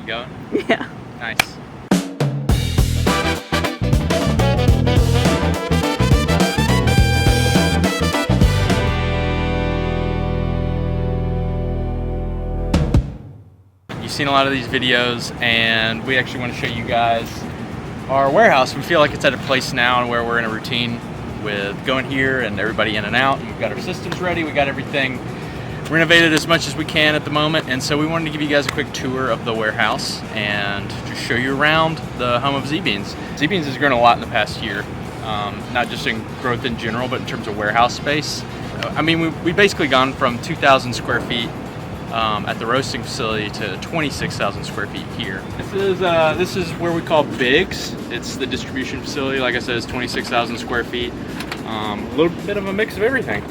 going? Yeah. Nice. You've seen a lot of these videos, and we actually want to show you guys our warehouse. We feel like it's at a place now where we're in a routine with going here and everybody in and out, and we've got our systems ready, we got everything renovated as much as we can at the moment, and so we wanted to give you guys a quick tour of the warehouse and just show you around the home of Z-Beans. Z-Beans has grown a lot in the past year, not just in growth in general, but in terms of warehouse space. I mean, we've basically gone from 2,000 square feet at the roasting facility to 26,000 square feet here. This is where we call Biggs. It's the distribution facility. Like I said, it's 26,000 square feet. A little bit of a mix of everything.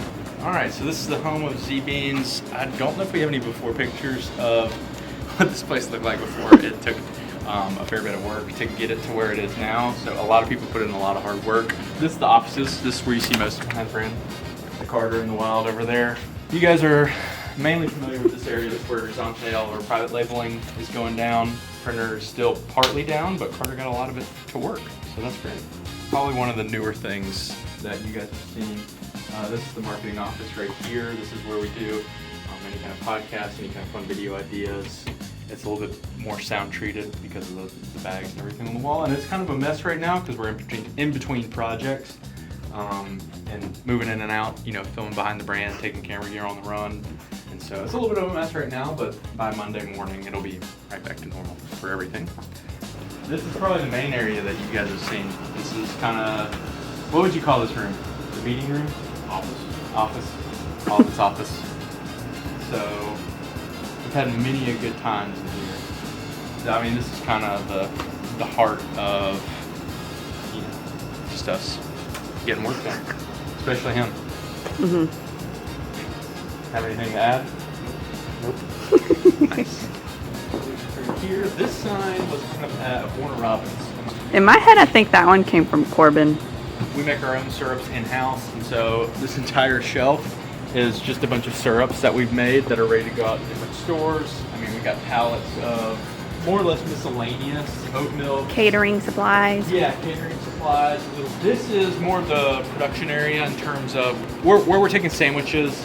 All right, so this is the home of Z-Beans. I don't know if we have any before pictures of what this place looked like before. It took a fair bit of work to get it to where it is now. So a lot of people put in a lot of hard work. This is the offices. This is where you see most of my friend, the Carter and the Wild over there. You guys are mainly familiar with this area. This is where Zontail or private labeling is going down. Printer is still partly down, but Carter got a lot of it to work, so that's great. Probably one of the newer things that you guys have seen. This is the marketing office right here. This is where we do any kind of podcast, any kind of fun video ideas. It's a little bit more sound treated because of the bags and everything on the wall, and it's kind of a mess right now because we're in between projects. And moving in and out, you know, filming behind the brand, taking camera gear on the run. And so it's a little bit of a mess right now, but by Monday morning, it'll be right back to normal for everything. This is probably the main area that you guys have seen. This is kind of, what would you call this room? The meeting room? Office. Office. Office. So we've had many a good times in here. I mean, this is kind of the heart of, you know, just us getting work done, especially him. Mm-hmm. Have anything to add? Nope. Nice. Here, this sign was kind of at Warner Robins. In my head, I think that one came from Corbin. We make our own syrups in-house, and so this entire shelf is just a bunch of syrups that we've made that are ready to go out to different stores. I mean, we got pallets of more or less miscellaneous oat milk. Catering supplies. Yeah, catering supplies. This is more of the production area in terms of where we're taking sandwiches.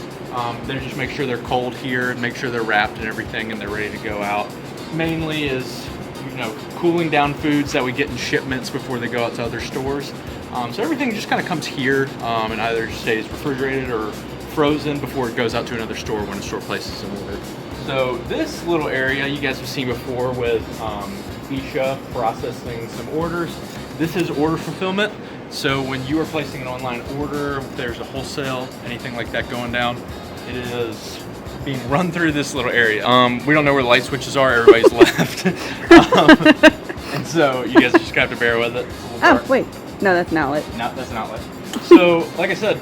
They just make sure they're cold here and make sure they're wrapped and everything and they're ready to go out. Mainly is, you know, cooling down foods that we get in shipments before they go out to other stores. So everything just kind of comes here and either stays refrigerated or frozen before it goes out to another store when a store places an order. So this little area you guys have seen before with Isha processing some orders. This is order fulfillment. So when you are placing an online order, if there's a wholesale, anything like that going down, it is being run through this little area. We don't know where the light switches are, everybody's left. And so you guys just have to bear with it. Oh, wait. No, that's an outlet. No, that's an outlet. So, like I said,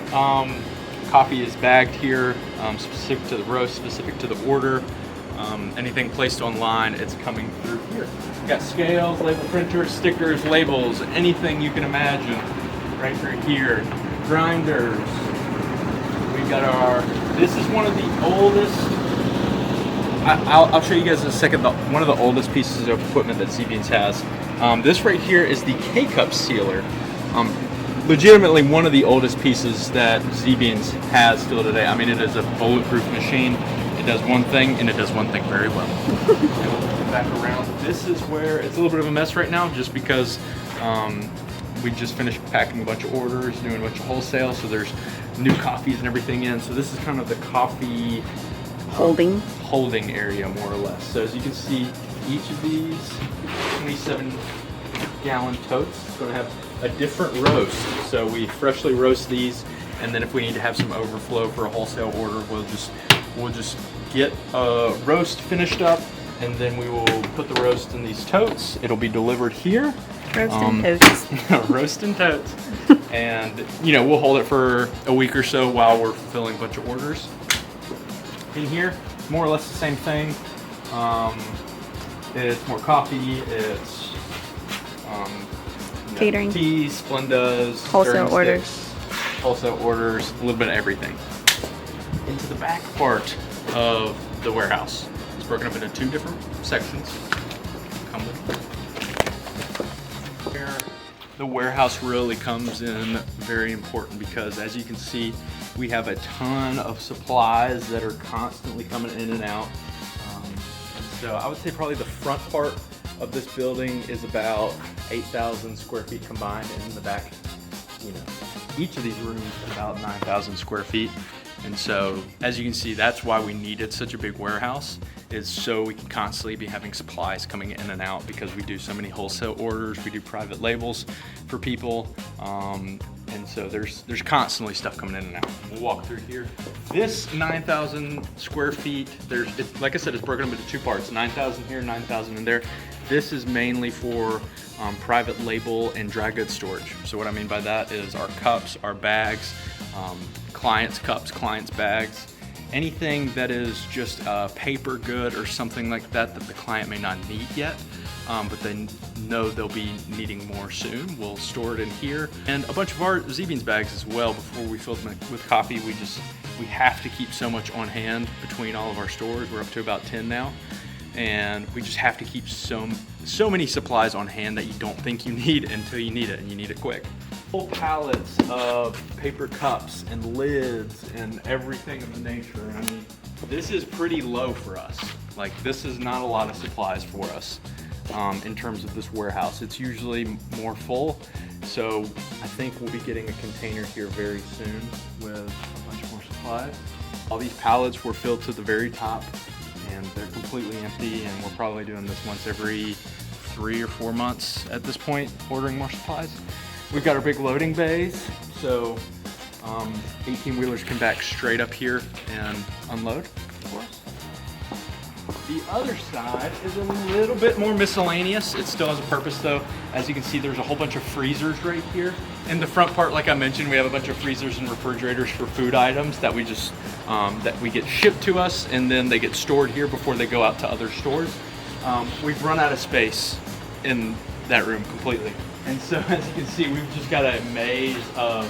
coffee is bagged here, specific to the roast, specific to the order. Anything placed online, it's coming through here. We've got scales, label printers, stickers, labels, anything you can imagine right through here. Grinders. We've got this is one of the oldest, I'll show you guys in a second, one of the oldest pieces of equipment that Z-Beans has. This right here is the K-Cup sealer. Legitimately one of the oldest pieces that Z-Beans has still today. I mean, it is a bulletproof machine. It does one thing, and it does one thing very well. Back around. This is where it's a little bit of a mess right now, just because we just finished packing a bunch of orders, doing a bunch of wholesale, so there's new coffees and everything in. So this is kind of the coffee holding area, more or less. So as you can see, each of these 27-gallon totes is going to have a different roast. So we freshly roast these, and then if we need to have some overflow for a wholesale order, we'll just get a roast finished up, and then we will put the roast in these totes. It'll be delivered here. Roast and totes. Roast and totes. And, you know, we'll hold it for a week or so while we're fulfilling a bunch of orders. In here, more or less the same thing. It's more coffee, it's catering, teas, Splendas, wholesale orders. Wholesale orders, a little bit of everything. Into the back part of the warehouse. It's broken up into two different sections. come with them. Here, the warehouse really comes in very important because, as you can see, we have a ton of supplies that are constantly coming in and out. So I would say probably the front part of this building is about 8,000 square feet combined, and in the back, you know, each of these rooms is about 9,000 square feet. And so, as you can see, that's why we needed such a big warehouse, is so we can constantly be having supplies coming in and out, because we do so many wholesale orders, we do private labels for people, and so there's constantly stuff coming in and out. We'll walk through here. This 9,000 square feet, like I said, it's broken up into two parts, 9,000 here, 9,000 in there. This is mainly for private label and dry goods storage. So what I mean by that is our cups, our bags, clients' cups, clients' bags, anything that is just a paper good or something like that that the client may not need yet, but they know they'll be needing more soon. We'll store it in here. And a bunch of our Z-Beans bags as well. Before we fill them with coffee, we have to keep so much on hand between all of our stores. We're up to about 10 now. And we just have to keep so many supplies on hand that you don't think you need until you need it, and you need it quick. Full pallets of paper cups and lids and everything of the nature. I mean, this is pretty low for us. Like, this is not a lot of supplies for us in terms of this warehouse. It's usually more full, so I think we'll be getting a container here very soon with a bunch more supplies. All these pallets were filled to the very top, and they're completely empty, and we're probably doing this once every 3 or 4 months at this point, ordering more supplies. We've got our big loading bays, so 18-wheelers can back straight up here and unload for us. The other side is a little bit more miscellaneous. It still has a purpose though. As you can see, there's a whole bunch of freezers right here. In the front part, like I mentioned, we have a bunch of freezers and refrigerators for food items that we just that we get shipped to us, and then they get stored here before they go out to other stores. We've run out of space in that room completely. And so, as you can see, we've just got a maze of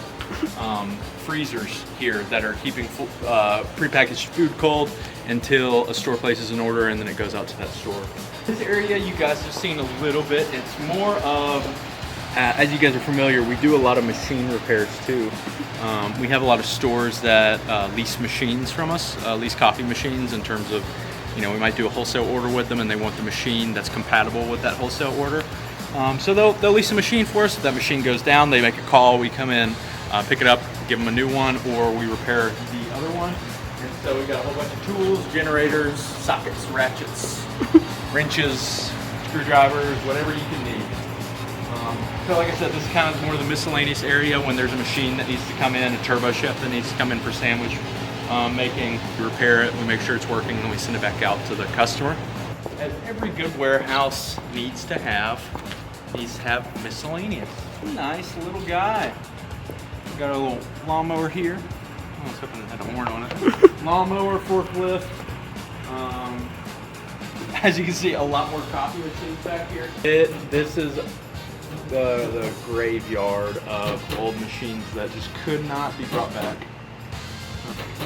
freezers here that are keeping prepackaged food cold until a store places an order, and then it goes out to that store. This area you guys have seen a little bit. It's more of, as you guys are familiar, we do a lot of machine repairs too. We have a lot of stores that lease machines from us, lease coffee machines, in terms of, you know, we might do a wholesale order with them and they want the machine that's compatible with that wholesale order. So they'll lease a machine for us. If that machine goes down, they make a call, we come in, pick it up, give them a new one, or we repair the other one. And so we got a whole bunch of tools, generators, sockets, ratchets, wrenches, screwdrivers, whatever you can need. So like I said, this is kind of more of the miscellaneous area when there's a machine that needs to come in, a turbo chef that needs to come in for sandwich making. We repair it, we make sure it's working, and then we send it back out to the customer. As every good warehouse needs to have, these have miscellaneous. Nice little guy. Got a little lawnmower here. I was hoping it had a horn on it. Lawnmower, forklift. As you can see, a lot more coffee machines back here. This is the graveyard of old machines that just could not be brought back.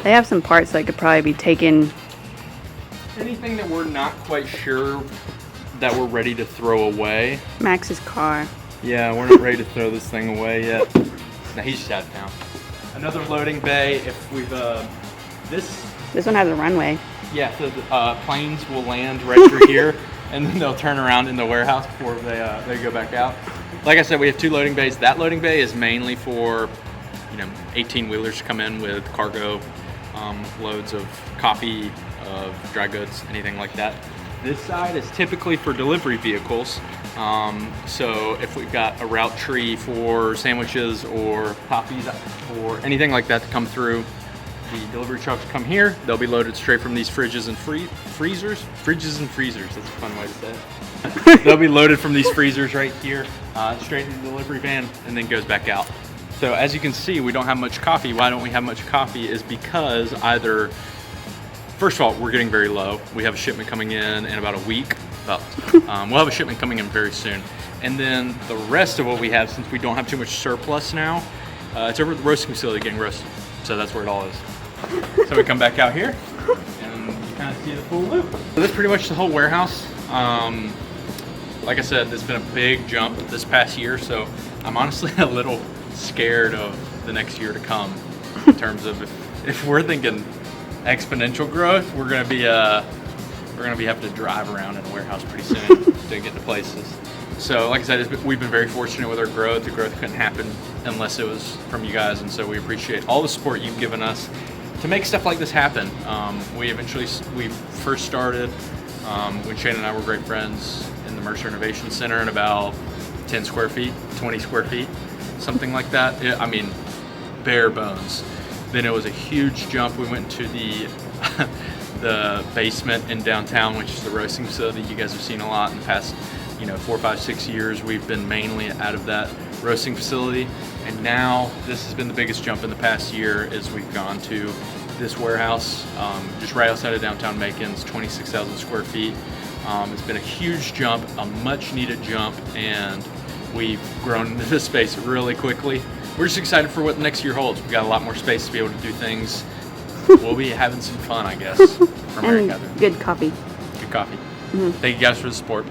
They have some parts that could probably be taken. Anything that we're not quite sure that we're ready to throw away. Max's car. Yeah, we're not ready to throw this thing away yet. No, he's just out of town. Another loading bay. If we've This one has a runway. Yeah, so the planes will land right through here, and then they'll turn around in the warehouse before they go back out. Like I said, we have 2 loading bays. That loading bay is mainly for, you know, 18-wheelers to come in with cargo loads of coffee, of dry goods, anything like that. This side is typically for delivery vehicles. So if we've got a route tree for sandwiches or coffees or anything like that to come through, the delivery trucks come here. They'll be loaded straight from these fridges and freezers. Fridges and freezers, that's a fun way to say it. They'll be loaded from these freezers right here, straight into the delivery van, and then goes back out. So as you can see, we don't have much coffee. Why don't we have much coffee is because either, first of all, we're getting very low. We have a shipment coming in about a week. We'll have a shipment coming in very soon. And then the rest of what we have, since we don't have too much surplus now, it's over at the roasting facility getting roasted. So that's where it all is. So we come back out here and you kind of see the full loop. So that's pretty much the whole warehouse. like I said, it's been a big jump this past year, so I'm honestly a little scared of the next year to come in terms of if we're thinking exponential growth, we're gonna be having to drive around in a warehouse pretty soon to get to places. So like I said, we've been very fortunate with our growth. The growth couldn't happen unless it was from you guys, and so we appreciate all the support you've given us to make stuff like this happen. We first started when Shane and I were great friends in the Mercer Innovation Center in about 10 square feet, 20 square feet, something like that. I mean, bare bones. Then it was a huge jump. We went to the the basement in downtown, which is the roasting facility you guys have seen a lot in the past 4, 5, 6 years. We've been mainly out of that roasting facility, and now this has been the biggest jump in the past year as we've gone to this warehouse just right outside of downtown Macon. It's 26,000 square feet. It's been a huge jump, a much needed jump, and we've grown into this space really quickly. We're just excited for what the next year holds. We've got a lot more space to be able to do things. We'll be having some fun, I guess, from Mary And Catherine. good coffee. Good coffee. Thank you guys for the support.